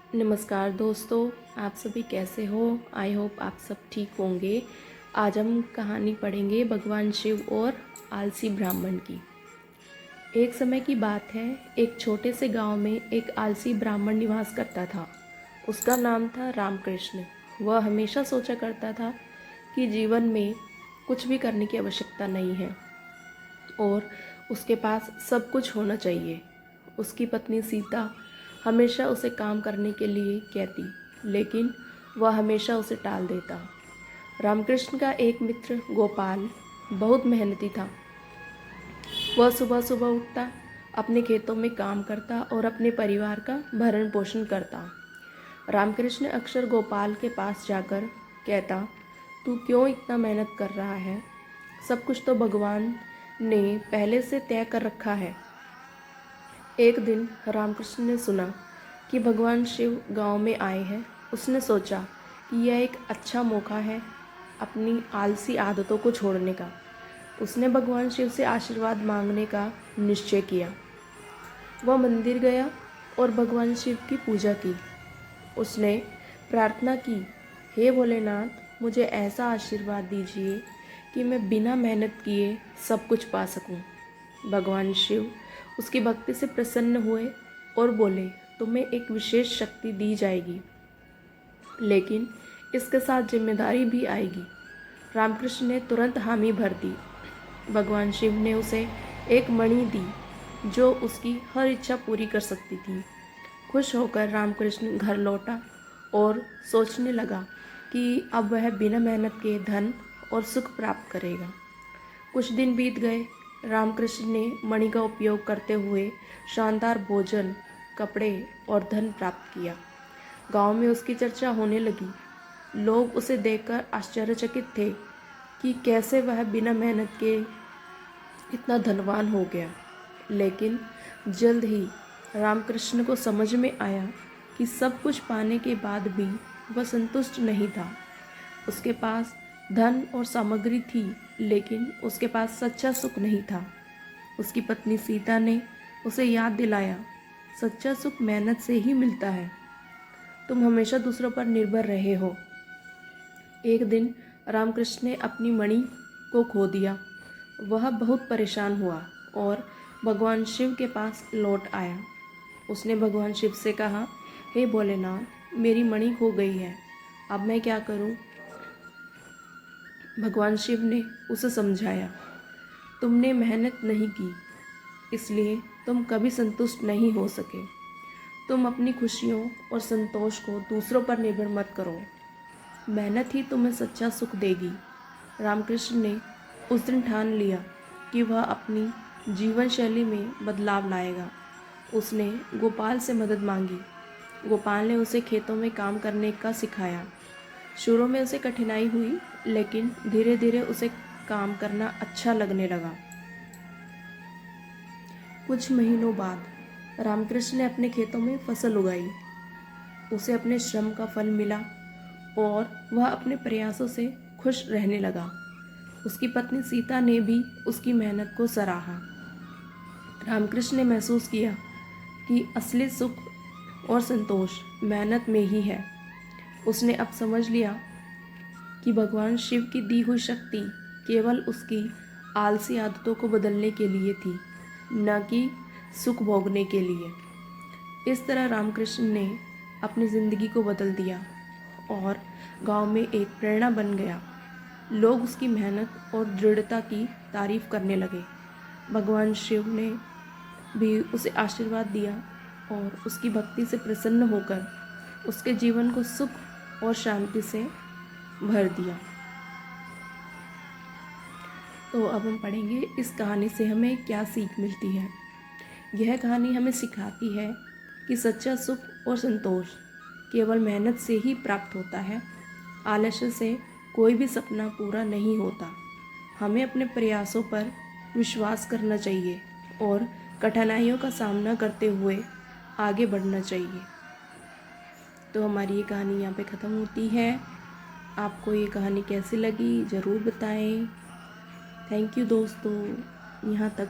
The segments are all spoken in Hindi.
नमस्कार दोस्तों, आप सभी कैसे हो? आई होप आप सब ठीक होंगे। आज हम कहानी पढ़ेंगे भगवान शिव और आलसी ब्राह्मण की। एक समय की बात है, एक छोटे से गांव में एक आलसी ब्राह्मण निवास करता था। उसका नाम था रामकृष्ण। वह हमेशा सोचा करता था कि जीवन में कुछ भी करने की आवश्यकता नहीं है और उसके पास सब कुछ होना चाहिए। उसकी पत्नी सीता हमेशा उसे काम करने के लिए कहती, लेकिन वह हमेशा उसे टाल देता। रामकृष्ण का एक मित्र गोपाल बहुत मेहनती था। वह सुबह सुबह उठता, अपने खेतों में काम करता और अपने परिवार का भरण पोषण करता। रामकृष्ण अक्सर गोपाल के पास जाकर कहता, तू क्यों इतना मेहनत कर रहा है? सब कुछ तो भगवान ने पहले से तय कर रखा है। एक दिन रामकृष्ण ने सुना कि भगवान शिव गांव में आए हैं। उसने सोचा कि यह एक अच्छा मौका है अपनी आलसी आदतों को छोड़ने का। उसने भगवान शिव से आशीर्वाद मांगने का निश्चय किया। वह मंदिर गया और भगवान शिव की पूजा की। उसने प्रार्थना की, हे भोलेनाथ, मुझे ऐसा आशीर्वाद दीजिए कि मैं बिना मेहनत किए सब कुछ पा सकूं। भगवान शिव उसकी भक्ति से प्रसन्न हुए और बोले, तुम्हें एक विशेष शक्ति दी जाएगी, लेकिन इसके साथ जिम्मेदारी भी आएगी। रामकृष्ण ने तुरंत हामी भर दी। भगवान शिव ने उसे एक मणि दी जो उसकी हर इच्छा पूरी कर सकती थी। खुश होकर रामकृष्ण घर लौटा और सोचने लगा कि अब वह बिना मेहनत के धन और सुख प्राप्त करेगा। कुछ दिन बीत गए। रामकृष्ण ने मणि का उपयोग करते हुए शानदार भोजन, कपड़े और धन प्राप्त किया। गांव में उसकी चर्चा होने लगी। लोग उसे देखकर आश्चर्यचकित थे कि कैसे वह बिना मेहनत के इतना धनवान हो गया। लेकिन जल्द ही रामकृष्ण को समझ में आया कि सब कुछ पाने के बाद भी वह संतुष्ट नहीं था। उसके पास धन और सामग्री थी, लेकिन उसके पास सच्चा सुख नहीं था। उसकी पत्नी सीता ने उसे याद दिलाया, सच्चा सुख मेहनत से ही मिलता है। तुम हमेशा दूसरों पर निर्भर रहे हो। एक दिन रामकृष्ण ने अपनी मणि को खो दिया। वह बहुत परेशान हुआ और भगवान शिव के पास लौट आया। उसने भगवान शिव से कहा, हे भोलेनाथ, मेरी मणि खो गई है, अब मैं क्या करूं? भगवान शिव ने उसे समझाया, तुमने मेहनत नहीं की, इसलिए तुम कभी संतुष्ट नहीं हो सके। तुम अपनी खुशियों और संतोष को दूसरों पर निर्भर मत करो। मेहनत ही तुम्हें सच्चा सुख देगी। रामकृष्ण ने उस दिन ठान लिया कि वह अपनी जीवन शैली में बदलाव लाएगा। उसने गोपाल से मदद मांगी। गोपाल ने उसे खेतों में काम करने का सिखाया। शुरू में उसे कठिनाई हुई, लेकिन धीरे धीरे उसे काम करना अच्छा लगने लगा। कुछ महीनों बाद रामकृष्ण ने अपने खेतों में फसल उगाई। उसे अपने श्रम का फल मिला और वह अपने प्रयासों से खुश रहने लगा। उसकी पत्नी सीता ने भी उसकी मेहनत को सराहा। रामकृष्ण ने महसूस किया कि असली सुख और संतोष मेहनत में ही है। उसने अब समझ लिया कि भगवान शिव की दी हुई शक्ति केवल उसकी आलसी आदतों को बदलने के लिए थी, न कि सुख भोगने के लिए। इस तरह रामकृष्ण ने अपनी ज़िंदगी को बदल दिया और गांव में एक प्रेरणा बन गया। लोग उसकी मेहनत और दृढ़ता की तारीफ करने लगे। भगवान शिव ने भी उसे आशीर्वाद दिया और उसकी भक्ति से प्रसन्न होकर उसके जीवन को सुख और शांति से भर दिया। तो अब हम पढ़ेंगे इस कहानी से हमें क्या सीख मिलती है। यह कहानी हमें सिखाती है कि सच्चा सुख और संतोष केवल मेहनत से ही प्राप्त होता है। आलस्य से कोई भी सपना पूरा नहीं होता। हमें अपने प्रयासों पर विश्वास करना चाहिए और कठिनाइयों का सामना करते हुए आगे बढ़ना चाहिए। तो हमारी ये कहानी यहाँ पे ख़त्म होती है। आपको ये कहानी कैसी लगी ज़रूर बताएं। थैंक यू दोस्तों, यहाँ तक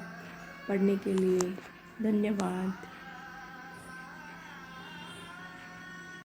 पढ़ने के लिए धन्यवाद।